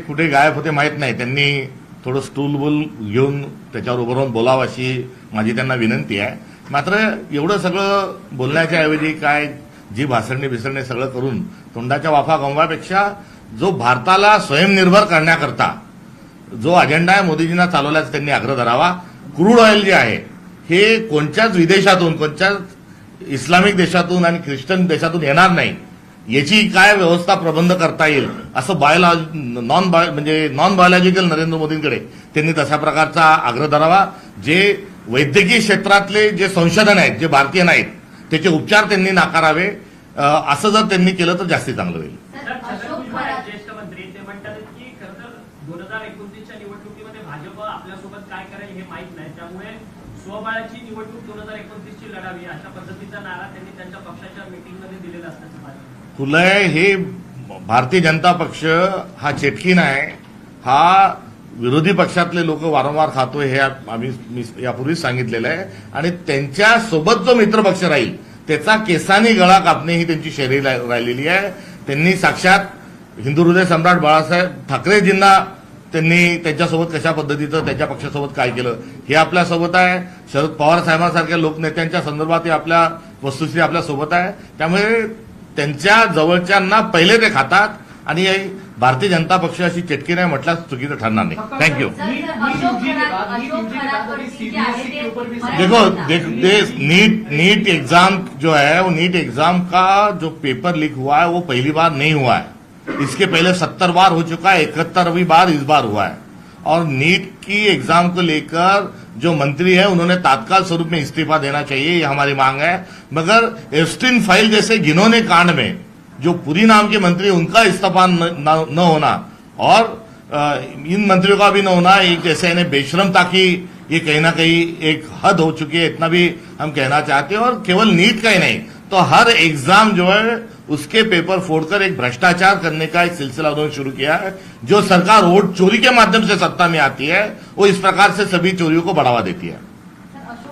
कुठे गायब होते माहित नाही. त्यांनी थोडं स्टूल बुल घेऊन त्याच्यावर उभं राहून बोलावं अशी माझी त्यांना विनंती आहे. मात्र एवढं सगळं बोलण्याच्या ऐवजी काय जी भासरणी बिसरणे सगळं करून तोंडाच्या वाफा गमवापेक्षा जो भारताला स्वयंनिर्भर करण्याकरता जो अजेंडा आहे मोदीजींना चालवल्याचा त्यांनी आग्रह धरावा. क्रूड ऑइल जे आहे हे कोणत्याच विदेशातून, कोणत्याच इस्लामिक देशातून आणि ख्रिश्चन देशातून येणार नाही. याची काय व्यवस्था प्रबंध करता येईल असं नॉन बायोलॉजिकल नरेंद्र मोदींकडे त्यांनी तशा प्रकारचा आग्रह धरावा. जे वैद्यकीय क्षेत्रातले जे संशोधन आहेत जे भारतीय नाहीत त्याचे उपचार त्यांनी नाकारावे. असं जर त्यांनी केलं तर जास्ती चांगलं होईल. ज्येष्ठ मंत्री ते म्हणतात की खरं तर 2029च्या निवडणुकीमध्ये भाजप आपल्यासोबत काय करेल हे माहीत नाही, त्यामुळे स्वबळाची निवडणूक 2029ची लढावी अशा पद्धतीचा नारा त्यांनी त्यांच्या पक्षाच्या मीटिंगमध्ये दिलेला असल्याचं पाहिजे. फुलय हे भारतीय जनता पक्ष हा चेटकीन आहे. हा विरोधी पक्षातले लोक वारंवार खातोय हे मी यापूर्वीच सांगितलेलं आहे. आणि त्यांच्या सोबत जो मित्रपक्ष राहील त्याचा केसानी गळा कापणे ही त्यांची शैली राहिलेली आहे. त्यांनी साक्षात हिंदू हृदय सम्राट बाळासाहेब ठाकरेजींना त्यांनी त्यांच्यासोबत कशा पद्धतीचं त्यांच्या पक्षासोबत काय केलं हे आपल्यासोबत आहे. शरद पवार साहेबांसारख्या लोकनेत्यांच्या संदर्भात हे आपल्या वस्तुस्थिती आपल्यासोबत आहे. त्यामुळे त्यांच्या जवळच्यांना पहिले ते खातात आणि भारतीय जनता पक्ष अशी चटकी नाही म्हटल्यास चुकीचं ठरणार नाही. थँक्यू. देखो नीट एग्जाम जो है वो नीट एग्जाम का जो पेपर लीक हुआ है वो पहली बार नहीं हुआ है. इसके पहले 70 बार हो चुका है, 71वीं बार इस बार हुआ है. और नीट की एग्जाम को लेकर जो मंत्री है उन्होंने तात्काल स्वरूप में इस्तीफा देना चाहिए, ये हमारी मांग है. मगर एप्स्टीन फाइल जैसे घिनौने कांड में जो पुरी नाम के मंत्री उनका इस्तीफा न होना और इन मंत्रियों का भी न होना, एक जैसे इन्हें बेशरमता की ये कहीं ना कहीं एक हद हो चुकी है, इतना भी हम कहना चाहते हैं. और केवल नीट का ही नहीं तो हर एग्जाम जो है उसके पेपर फोड़कर एक भ्रष्टाचार करने का एक सिलसिला उन्होंने शुरू किया है. जो सरकार वोट चोरी के माध्यम से सत्ता में आती है वो इस प्रकार से सभी चोरियों को बढ़ावा देती है.